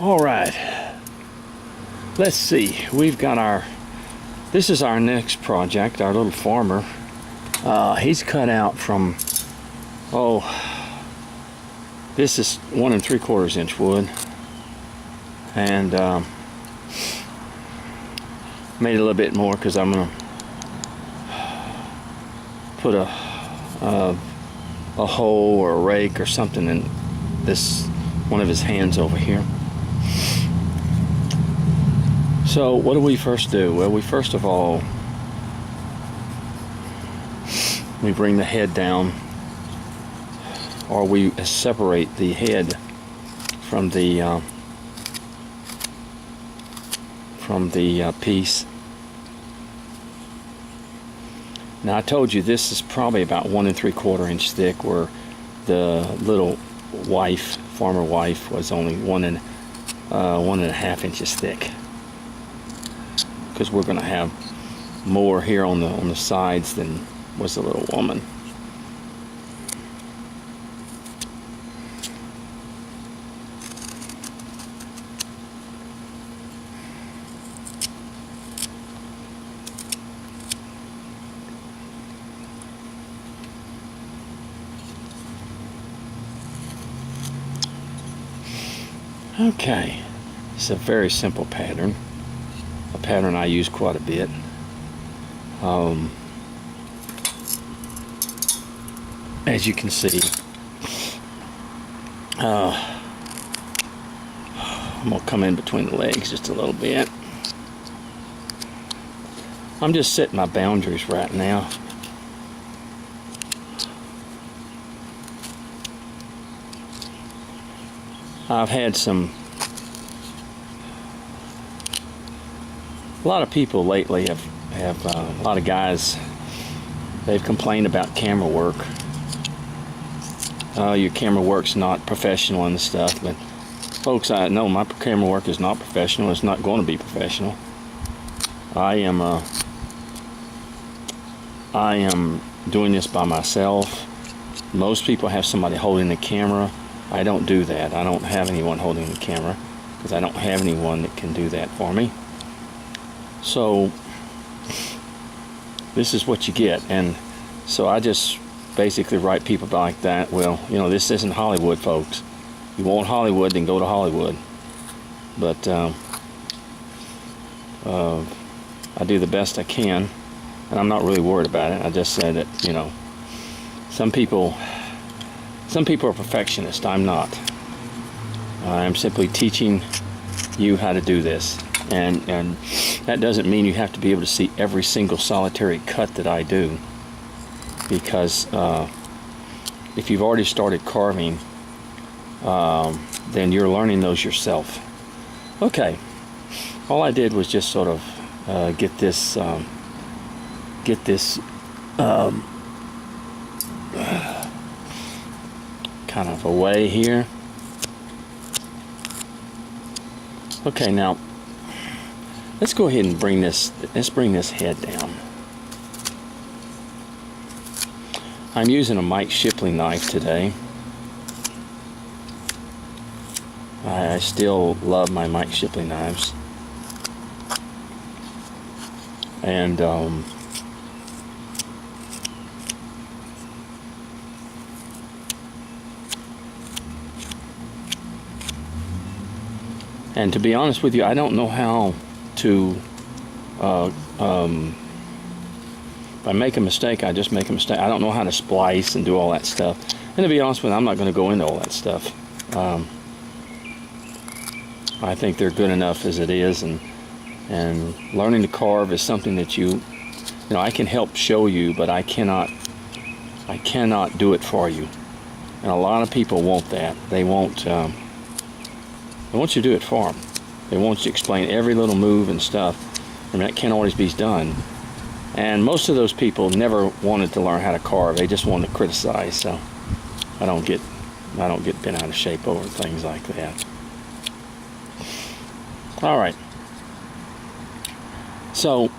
All right, let's see. We've got this is our next project, our little farmer. He's cut out from, this is 1 3/4 inch wood, and made a little bit more because I'm gonna put a hoe or a rake or something in this one of his hands over here. So what do we first do? Well, we first of all, we bring the head down, or we separate the head from the piece. Now I told you this is probably about 1 3/4 inch thick, where the little farmer wife was only 1.5 inches thick. Because we're going to have more here on the sides than was the little woman. Okay, it's a very simple pattern. A pattern I use quite a bit. As you can see, I'm gonna come in between the legs just a little bit. I'm just setting my boundaries right now. I've had a lot of people lately have a lot of guys, they've complained about camera work. Your camera work's not professional and stuff, but folks, I know my camera work is not professional. It's not going to be professional. I am doing this by myself. Most people have somebody holding the camera. I don't do that. I don't have anyone holding the camera because I don't have anyone that can do that for me. So this is what you get, and so I just basically write people like that. Well, you know, this isn't Hollywood, folks. You want Hollywood, then go to Hollywood. But I do the best I can, and I'm not really worried about it. I just said that, you know, some people are perfectionists. I'm not. I'm simply teaching you how to do this. And that doesn't mean you have to be able to see every single solitary cut that I do, because if you've already started carving, then you're learning those yourself. Okay, all I did was just sort of get this kind of away here. Okay, now let's go ahead and bring this head down. I'm using a Mike Shipley knife today. I still love my Mike Shipley knives. And to be honest with you, I don't know how to if I make a mistake, I just make a mistake. I don't know how to splice and do all that stuff. And to be honest with you, I'm not going to go into all that stuff. I think they're good enough as it is, and learning to carve is something that you know, I can help show you, but I cannot do it for you. And a lot of people want that. They want you to do it for them. They want you to explain every little move and stuff, and that can't always be done. And most of those people never wanted to learn how to carve. They just wanted to criticize. So I don't get bent out of shape over things like that. All right. So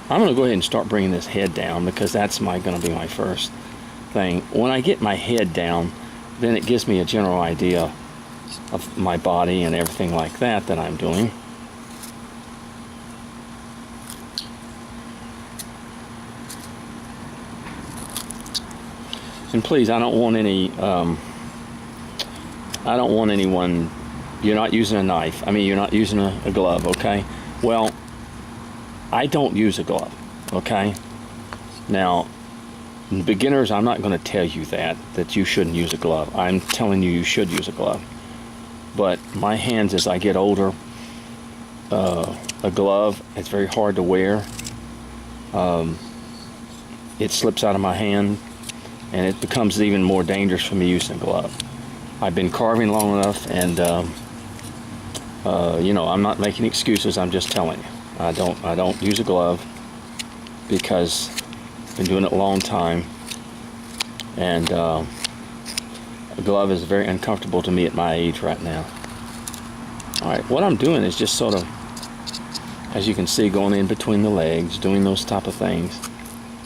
I'm going to go ahead and start bringing this head down, because that's going to be my first thing. When I get my head down, then it gives me a general idea of my body and everything like that I'm doing. And please, I don't want anyone, you're not using a knife. I mean, you're not using a glove, okay? Well, I don't use a glove, okay? Now, beginners, I'm not going to tell you that you shouldn't use a glove. I'm telling you should use a glove. But my hands, as I get older, a glove, it's very hard to wear. It slips out of my hand, and it becomes even more dangerous for me using a glove. I've been carving long enough, and you know, I'm not making excuses. I'm just telling you, I don't use a glove because I've been doing it a long time, and a glove is very uncomfortable to me at my age right now. All right, what I'm doing is just sort of, as you can see, going in between the legs, doing those type of things.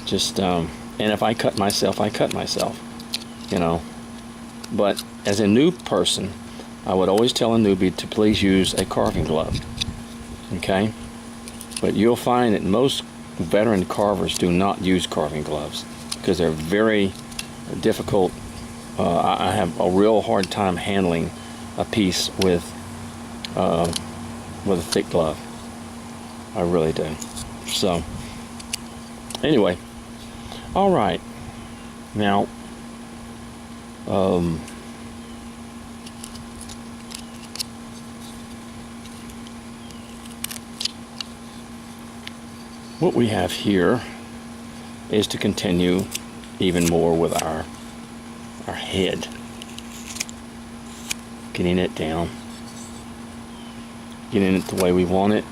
Just and if I cut myself, I cut myself, you know. But as a new person, I would always tell a newbie to please use a carving glove, okay? But you'll find that most veteran carvers do not use carving gloves because they're very difficult. I have a real hard time handling a piece with a thick glove. I really do. So, anyway, all right. Now, what we have here is to continue even more with our head, getting it down, getting it the way we want it.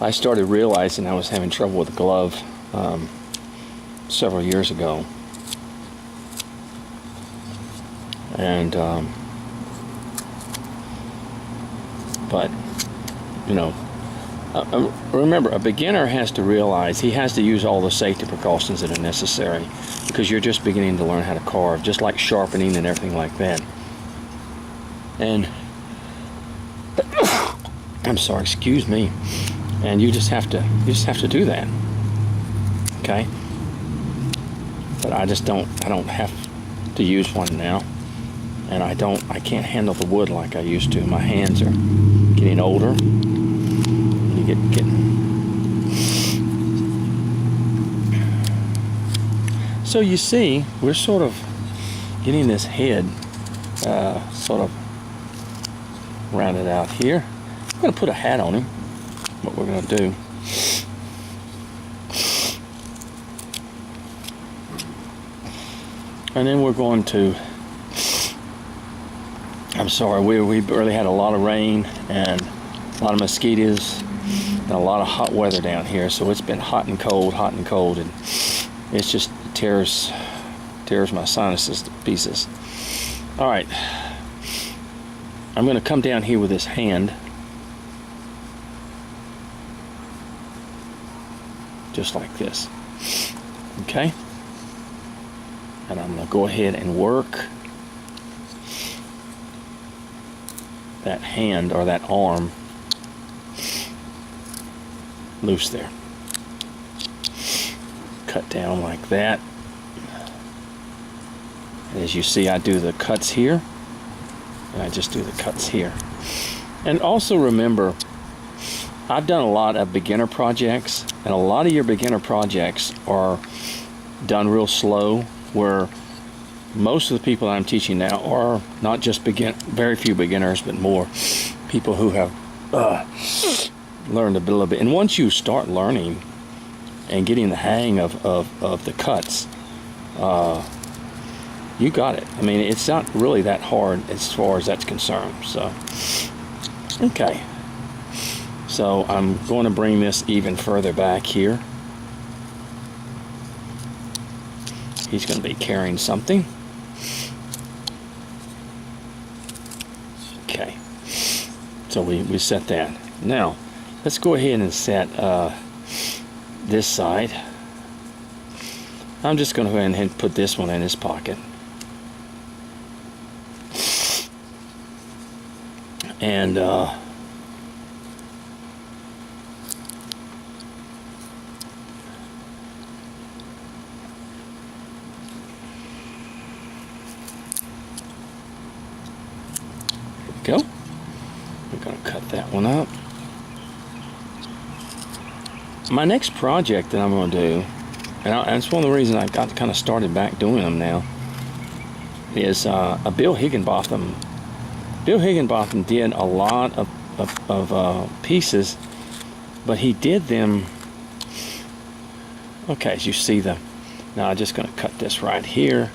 I started realizing I was having trouble with the glove several years ago, and but you know, remember, a beginner has to realize he has to use all the safety precautions that are necessary because you're just beginning to learn how to carve, just like sharpening and everything like that. And I'm sorry, excuse me. And you just have to do that, okay? But I don't have to use one now, and I can't handle the wood like I used to. My hands are getting older. You get so you see, we're sort of getting this head sort of rounded out here. I'm going to put a hat on him. What we're going to do. And then we're going to, I'm sorry, we really had a lot of rain and a lot of mosquitoes and a lot of hot weather down here, so it's been hot and cold, and it's just tears my sinuses to pieces. All right, I'm going to come down here with this hand, just like this, okay? And I'm going to go ahead and work that hand or that arm loose there. Cut down like that. And as you see, I do the cuts here, and I just do the cuts here. And also remember, I've done a lot of beginner projects, and a lot of your beginner projects are done real slow, where most of the people I'm teaching now are not just very few beginners, but more people who have learned a little bit. And once you start learning and getting the hang of the cuts, you got it. I mean, it's not really that hard as far as that's concerned. So, okay. So I'm going to bring this even further back here. He's going to be carrying something. Okay, so we set that. Now, let's go ahead and set this side. I'm just going to go ahead and put this one in his pocket. And go. We're going to cut that one up. My next project that I'm going to do, and it's one of the reasons I got kind of started back doing them now, is a Bill Higginbotham. Bill Higginbotham did a lot of pieces, but he did them. Okay, as you see now I'm just going to cut this right here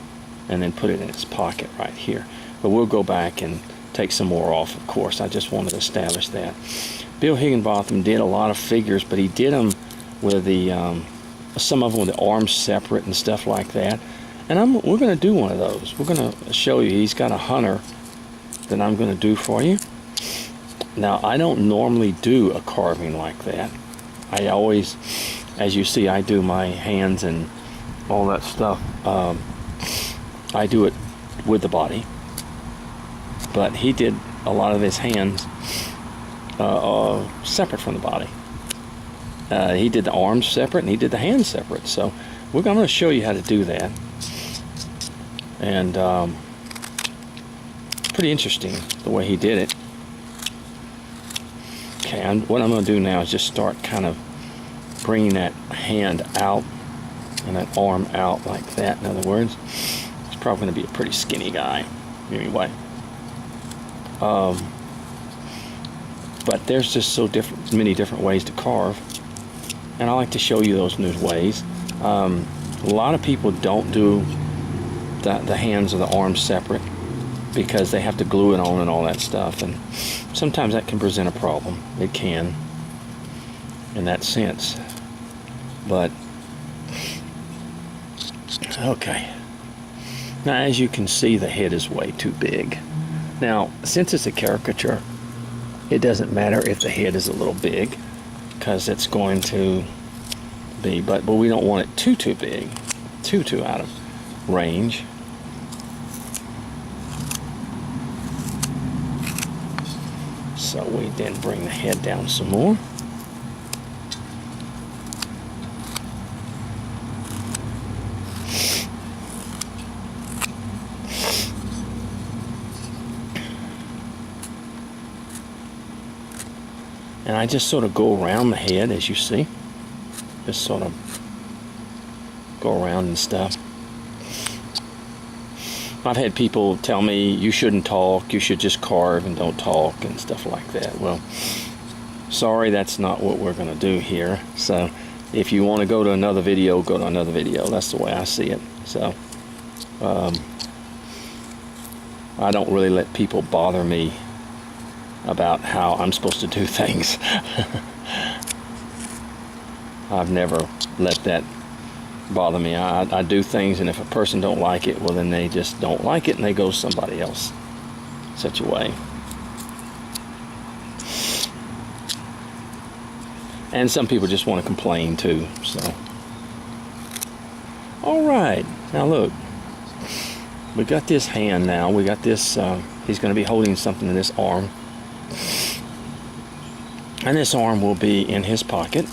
and then put it in his pocket right here. But we'll go back and take some more off, of course. I just wanted to establish that. Bill Higginbotham did a lot of figures, but he did them with the some of them with the arms separate and stuff like that. And we're going to do one of those. We're going to show you. He's got a hunter that I'm going to do for you. Now, I don't normally do a carving like that. I always, as you see, I do my hands and all that stuff. I do it with the body. But he did a lot of his hands separate from the body. He did the arms separate and he did the hands separate. So I'm going to show you how to do that. And pretty interesting the way he did it. Okay, what I'm going to do now is just start kind of bringing that hand out and that arm out like that. In other words, he's probably going to be a pretty skinny guy anyway. But there's just many different ways to carve, and I like to show you those new ways. A lot of people don't do the hands or the arms separate because they have to glue it on and all that stuff, and sometimes that can present a problem. It can, in that sense. But okay, now as you can see, the head is way too big. Now, since it's a caricature, it doesn't matter if the head is a little big, because it's going to be, but we don't want it too big, too out of range. So we then bring the head down some more. And I just sort of go around the head, as you see. Just sort of go around and stuff. I've had people tell me, you shouldn't talk, you should just carve and don't talk and stuff like that. Well, sorry, that's not what we're going to do here. So if you want to go to another video, go to another video. That's the way I see it. So I don't really let people bother me about how I'm supposed to do things. I've never let that bother me. I do things, and if a person don't like it, well, then they just don't like it and they go somebody else. Such a way. And some people just want to complain too. So all right, now look, we got this hand now. We got this he's going to be holding something in this arm. And this arm will be in his pocket.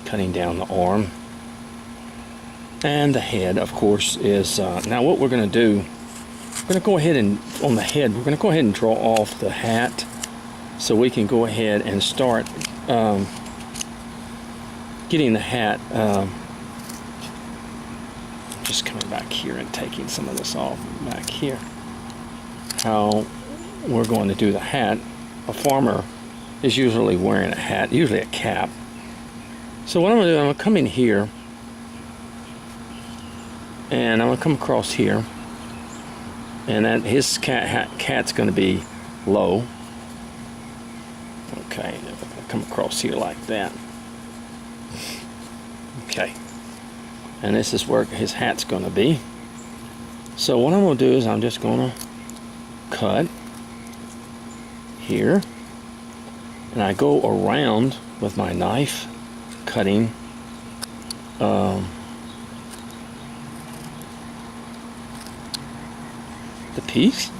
Cutting down the arm. And the head, of course, is... now what we're going to do, we're going to go ahead and, on the head, we're going to go ahead and draw off the hat so we can go ahead and start getting the hat... just coming back here and taking some of this off back here. How we're going to do the hat. A farmer is usually wearing a hat, usually a cap. So what I'm going to do, I'm going to come in here and I'm going to come across here, and that his cat's going to be low. Okay, I'm going to come across here like that. Okay. And this is where his hat's going to be. So what I'm going to do is I'm just going to cut here. And I go around with my knife, cutting the piece.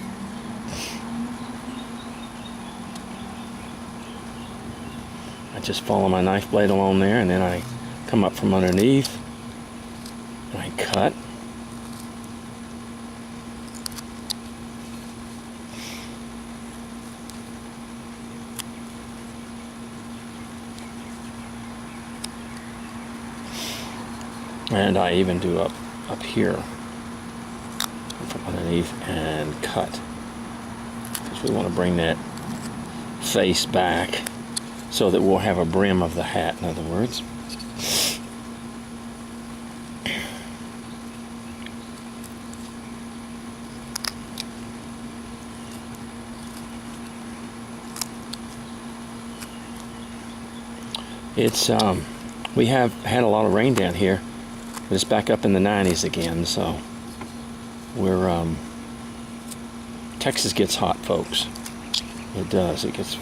I just follow my knife blade along there, and then I come up from underneath and I cut. And I even do up here from underneath and cut, because we want to bring that face back so that we'll have a brim of the hat, in other words. It's we have had a lot of rain down here. It's back up in the 90s again, so we're Texas gets hot, folks. It does. It gets